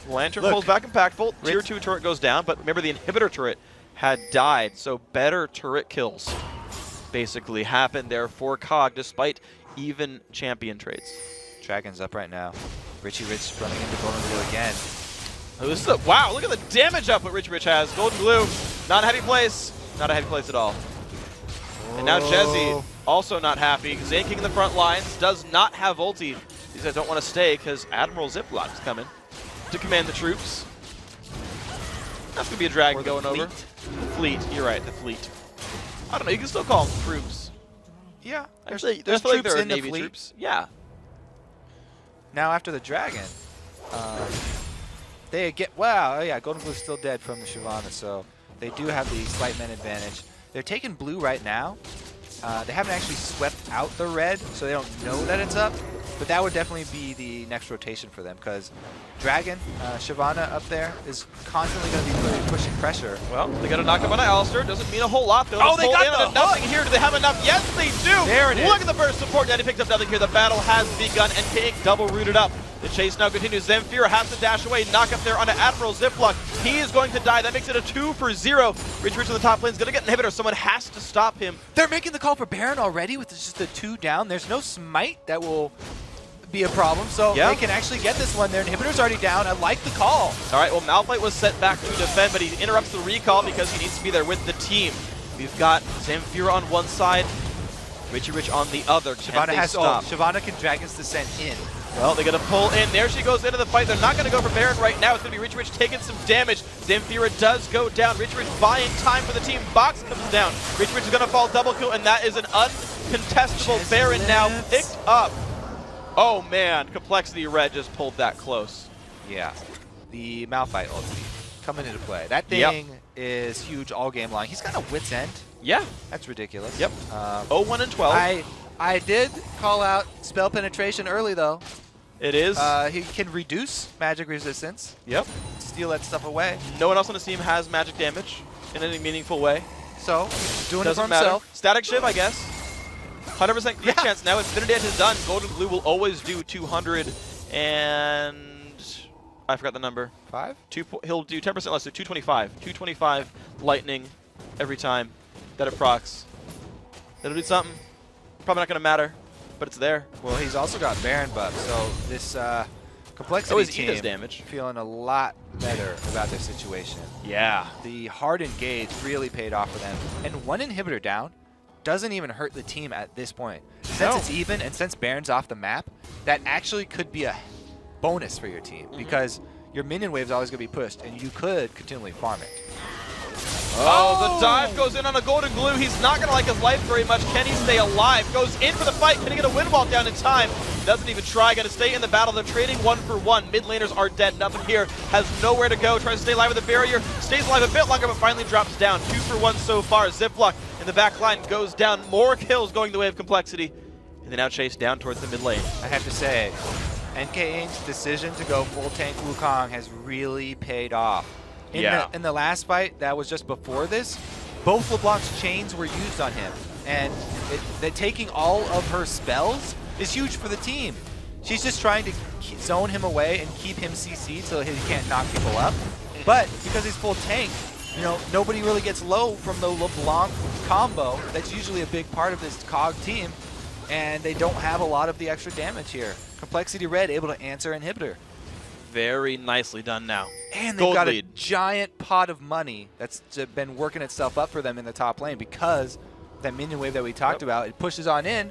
Lantern pulls back impactful. Tier 2 turret goes down, but remember the inhibitor turret had died, so better turret kills basically happened there for COG despite even champion trades. Dragon's up right now. Richie Rich running into Golden Glue again. Oh, this is wow, look at the damage up what Richie Rich has. Golden Glue, not a heavy place. Not a heavy place at all. And now Jesse, also not happy. Zane King in the front lines, does not have ulti. These guys don't want to stay because Admiral Ziploc is coming to command the troops. That's going to be a dragon going over. Fleet, you're right, the fleet. I don't know, you can still call them troops. Yeah, Actually, there's I feel like troops they're in the Navy fleet. troops. Yeah. Now after the dragon, they get, wow, oh yeah, Golden Glue's still dead from the Shyvana, so they do have the slight men advantage. They're taking blue right now. They haven't actually swept out the red, so they don't know that it's up. But that would definitely be the next rotation for them, because Dragon, Shyvana up there, is constantly going to be pushing pressure. Well, they got a knock up on Alistair. Doesn't mean a whole lot, though. Oh, they got the nothing here. Do they have enough? Yes, they do. There it is. Look at the burst support. Daddy picks up nothing here. The battle has begun, and King double rooted up. The chase now continues. Zamfira has to dash away. Knock up there onto Admiral Ziploc. He is going to die. That makes it a 2-for-0. Rich on the top lane is going to get an inhibitor. Someone has to stop him. They're making the call for Baron already with just the 2 down. There's no smite that will be a problem, so they can actually get this one. Their inhibitor's already down. I like the call. All right, well, Malphite was set back to defend, but he interrupts the recall because he needs to be there with the team. We've got Zamfira on one side, Richie Rich on the other. Shyvana has stop. Shyvana can Dragon's Descent in. Well, they're going to pull in. There she goes into the fight. They're not going to go for Baron right now. It's going to be Richie Rich taking some damage. Zamfira does go down. Richie Rich buying time for the team. Box comes down. Richie Rich is going to fall double kill, and that is an uncontestable Baron now picked up. Oh man, Complexity Red just pulled that close. Yeah, the Malphite ulti coming into play. That thing is huge all game long. He's got a wit's end. Yeah. That's ridiculous. Yep. 0-1 and 12. I did call out spell penetration early though. It is. He can reduce magic resistance. Yep. Steal that stuff away. No one else on the team has magic damage in any meaningful way. So, doing Doesn't it for matter. himself. Static Shiv, I guess. 100% crit chance now. Infinity Edge is done. Golden Glue will always do 200 and I forgot the number. 5? He'll do 10% less, so 225. 225 lightning every time that it procs. That'll do something. Probably not going to matter, but it's there. Well, he's also got Baron buff, so this Complexity team Eda's damage. feeling a lot better about their situation. Yeah. The hard engage really paid off for them. And 1 inhibitor down doesn't even hurt the team at this point. Since it's even and since Baron's off the map, that actually could be a bonus for your team because your minion wave is always going to be pushed and you could continually farm it. Oh, the dive goes in on a golden glue. He's not going to like his life very much. Can he stay alive? Goes in for the fight. Can he get a wind wall down in time? Doesn't even try. Going to stay in the battle. They're trading 1 for 1. Mid laners are dead. Nothing here. Has nowhere to go. Tries to stay alive with the barrier. Stays alive a bit longer, but finally drops down. 2 for 1 so far. Ziploc in the back line goes down. More kills going the way of Complexity. And they now chase down towards the mid lane. I have to say, NK Inc.'s decision to go full tank Wukong has really paid off. In the last fight, that was just before this, both LeBlanc's chains were used on him. And taking all of her spells is huge for the team. She's just trying to zone him away and keep him CC'd so he can't knock people up. But because he's full tank, you know, nobody really gets low from the LeBlanc combo. That's usually a big part of this COG team. And they don't have a lot of the extra damage here. Complexity Red able to answer inhibitor. Very nicely done now. And they've got a giant pot of money that's been working itself up for them in the top lane because that minion wave that we talked about, it pushes on in.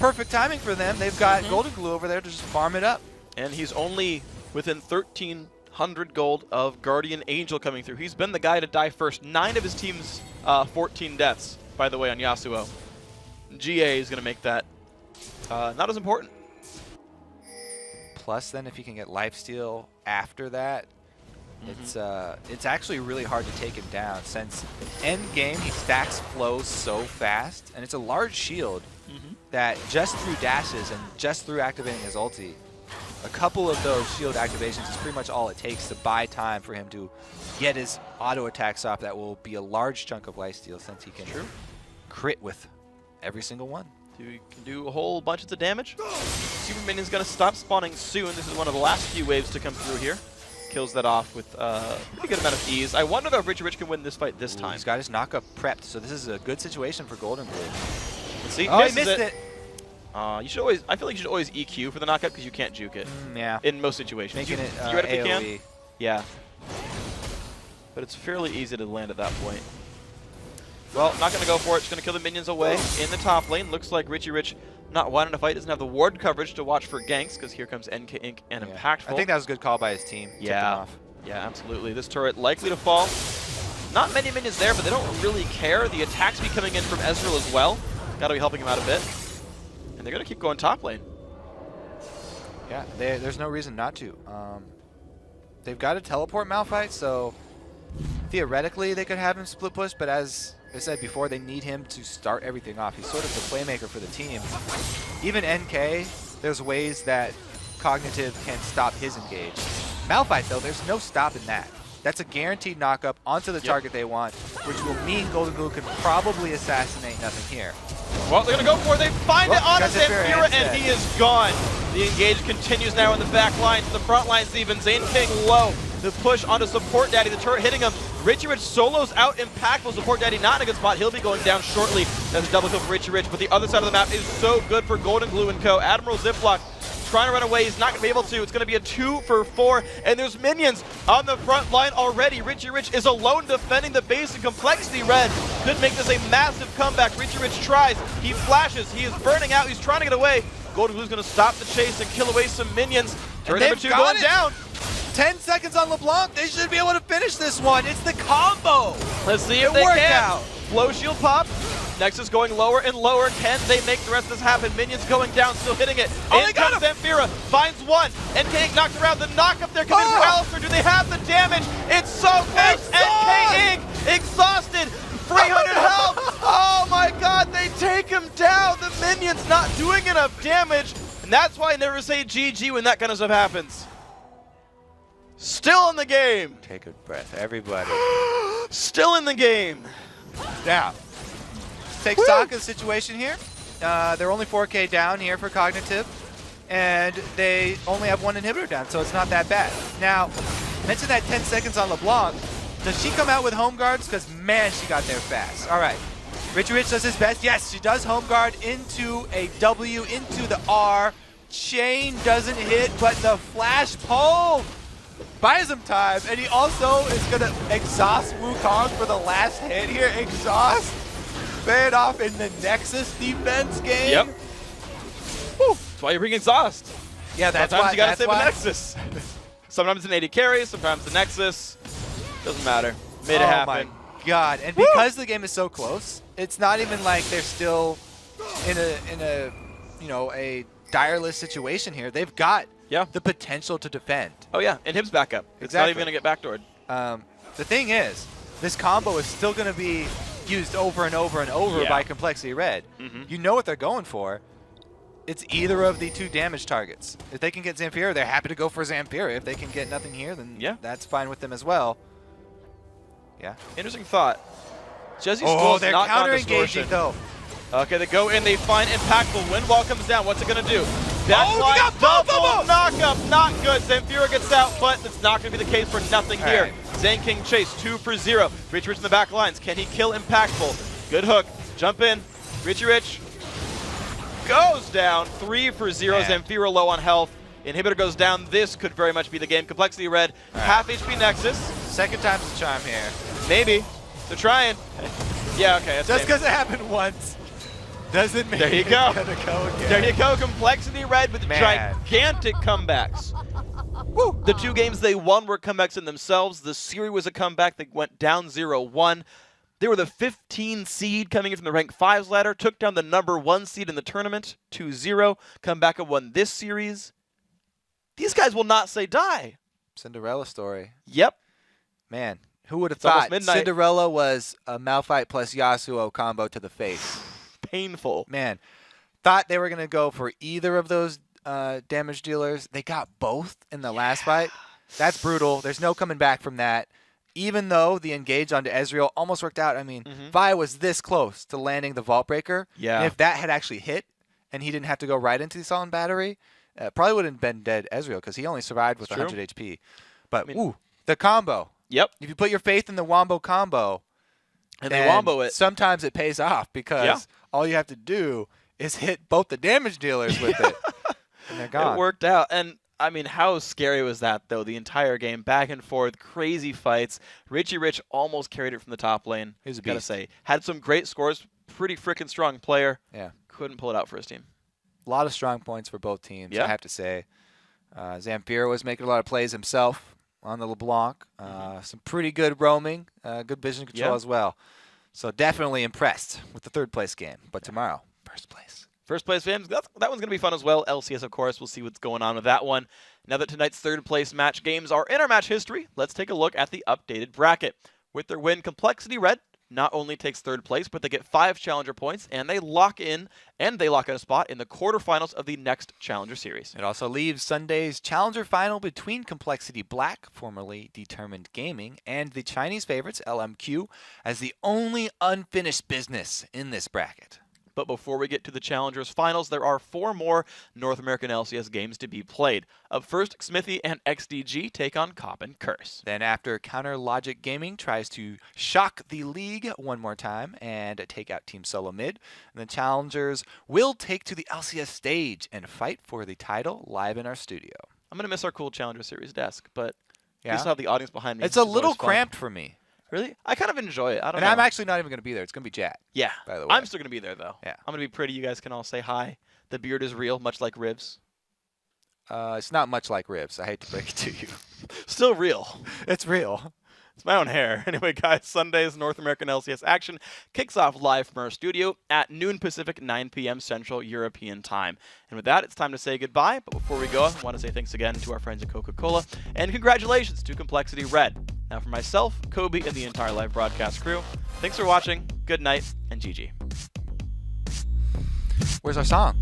Perfect timing for them. They've got golden glue over there to just farm it up. And he's only within 1,300 gold of Guardian Angel coming through. He's been the guy to die first. 9 of his team's 14 deaths, by the way, on Yasuo. GA is going to make that not as important. Plus, then, if you can get lifesteal after that, it's actually really hard to take him down since end game he stacks flows so fast, and it's a large shield that just through dashes and just through activating his ulti, a couple of those shield activations is pretty much all it takes to buy time for him to get his auto attacks off. That will be a large chunk of lifesteal since he can crit with every single one. He can do a whole bunch of the damage. Super Minion's going to stop spawning soon. This is one of the last few waves to come through here. Kills that off with a pretty good amount of ease. I wonder though if Richie Rich can win this fight this time. He's got his knockup prepped, so this is a good situation for Golden Glue. Let's see. Oh, he missed it. You should always. I feel like you should always EQ for the knockup because you can't juke it. Yeah. In most situations. Making it theoretically AOE. can. Yeah. But it's fairly easy to land at that point. Well, not going to go for it. Just going to kill the minions away in the top lane. Looks like Richie Rich not wanting to fight. Doesn't have the ward coverage to watch for ganks because here comes NK Inc. and Impactful. I think that was a good call by his team. Yeah. Yeah, absolutely. This turret likely to fall. Not many minions there, but they don't really care. The attacks be coming in from Ezreal as well. Got to be helping him out a bit. And they're going to keep going top lane. Yeah, there's no reason not to. They've got a teleport Malphite, so theoretically they could have him split push, but as I said before, they need him to start everything off. He's sort of the playmaker for the team. Even NK, there's ways that Cognitive can stop his engage. Malphite, though, there's no stopping that. That's a guaranteed knockup onto the target they want, which will mean Golden Glue can probably assassinate nothing here. Well, they're going to go for it. They find it on Zamfira, and he is gone. The engage continues now in the back line. To the front lines even. Zane King low. The push onto Support Daddy. The turret hitting him. Richie Rich solos out Impactful. Support Daddy not in a good spot. He'll be going down shortly. That's a double kill for Richie Rich. But the other side of the map is so good for Golden Glue and co. Admiral Ziploc trying to run away. He's not going to be able to. It's going to be a 2 for 4. And there's minions on the front line already. Richie Rich is alone defending the base, and Complexity Red could make this a massive comeback. Richie Rich tries. He flashes. He is burning out. He's trying to get away. Golden Glue's going to stop the chase and kill away some minions. Turn number 2 going down. 10 seconds on LeBlanc. They should be able to finish this one. It's the combo. Let's see if they can. Flow shield pop. Nexus going lower and lower. Can they make the rest of this happen? Minions going down, still hitting it. Oh, in comes Zamfira, finds one. NK knocked around. The knock-up there coming for Alistar. Do they have the damage? It's so close. NK Inc. exhausted. 300 health. Oh my god, they take him down. The minions not doing enough damage. And that's why I never say GG when that kind of stuff happens. Still in the game. Take a breath, everybody. Still in the game. Now, take stock of the situation here. They're only 4K down here for Cognitive, and they only have one inhibitor down, so it's not that bad. Now, mention that 10 seconds on LeBlanc. Does she come out with home guards? Because, man, she got there fast. All right. Richie Rich does his best. Yes, she does home guard into a W, into the R. Chain doesn't hit, but the flash pole buys him time, and he also is going to exhaust Wukong for the last hit here. Exhaust. Pay it off in the Nexus defense game. Yep. Whew. That's why you bring exhaust. Yeah, that's sometimes why. you gotta save a Nexus. Sometimes it's an AD carry, sometimes the Nexus. Doesn't matter. Made it happen. Oh my God! And because the game is so close, it's not even like they're still in a a direless situation here. They've got the potential to defend. Oh yeah, and Hib's back up. It's not even gonna get backdoored. The thing is, this combo is still gonna be used over and over and over by Complexity Red. You know what they're going for. It's either of the 2 damage targets. If they can get Zamfira, they're happy to go for Zamfira. If they can get nothing here, then that's fine with them as well. Yeah. Interesting thought. Jesse's they're counter-engaging, though. Okay, they go in, they find Impactful. Wind Wall comes down. What's it going to do? Backslide, double knock-up. Not good. Zamfira gets out, but it's not going to be the case for nothing here. Right. Zane King chase, 2 for 0. Richie Rich in the back lines. Can he kill Impactful? Good hook. Jump in. Richie Rich goes down. 3 for 0. Zamfira low on health. Inhibitor goes down. This could very much be the game. Complexity Red, half HP Nexus. Second time's the charm here. Maybe. They're trying. Yeah, okay. Just because it happened once doesn't mean there you go. It's gonna go again. There you go. Complexity Red with gigantic comebacks. Woo. The 2 games they won were comebacks in themselves. The series was a comeback. They went down 0-1. They were the 15 seed coming in from the rank 5s ladder, took down the number 1 seed in the tournament, 2-0, come back and won this series. These guys will not say die. Cinderella story. Yep. Man, who would have thought Cinderella was a Malphite plus Yasuo combo to the face? Painful. Man, thought they were going to go for either of those damage dealers. They got both in the last fight. That's brutal. There's no coming back from that. Even though the engage onto Ezreal almost worked out. I mean, Vi was this close to landing the Vault Breaker. Yeah. And if that had actually hit and he didn't have to go right into the Sullen Battery, probably wouldn't have been dead Ezreal because he only survived with 100 HP. But, the combo. Yep. If you put your faith in the Wombo combo, and they wombo it, sometimes it pays off because all you have to do is hit both the damage dealers with it. And they're gone. It worked out. And I mean, how scary was that, though? The entire game, back and forth, crazy fights. Richie Rich almost carried it from the top lane. He's a beast. Gotta say, had some great scores. Pretty freaking strong player. Yeah. Couldn't pull it out for his team. A lot of strong points for both teams, I have to say. Zamfira was making a lot of plays himself on the LeBlanc. Some pretty good roaming, good vision control as well. So definitely impressed with the 3rd place game. But tomorrow, 1st place. First place fans, that one's going to be fun as well. LCS, of course. We'll see what's going on with that one. Now that tonight's 3rd place match games are in our match history, let's take a look at the updated bracket. With their win, Complexity Red not only takes 3rd place, but they get 5 challenger points, and they lock in a spot in the quarterfinals of the next Challenger Series. It also leaves Sunday's Challenger final between Complexity Black, formerly Determined Gaming, and the Chinese favorites, LMQ, as the only unfinished business in this bracket. But before we get to the Challengers Finals, there are 4 more North American LCS games to be played. Up first, Smithy and XDG take on Cop and Curse. Then after Counter Logic Gaming tries to shock the league one more time and take out Team Solo Mid, and the Challengers will take to the LCS stage and fight for the title live in our studio. I'm going to miss our cool Challenger Series desk, but I still have the audience behind me. It's a little cramped for me. Really? I kind of enjoy it. I don't know. I'm actually not even going to be there. It's going to be Jat. Yeah. By the way. I'm still going to be there, though. Yeah. I'm going to be pretty. You guys can all say hi. The beard is real, much like Rivs. It's not much like Rivs. I hate to break it to you. Still real. It's real. It's my own hair. Anyway, guys, Sunday's North American LCS action kicks off live from our studio at noon Pacific, 9 p.m. Central European Time. And with that, it's time to say goodbye. But before we go, I want to say thanks again to our friends at Coca-Cola. And congratulations to Complexity Red. Now for myself, Kobe, and the entire live broadcast crew, thanks for watching, good night, and GG. Where's our song?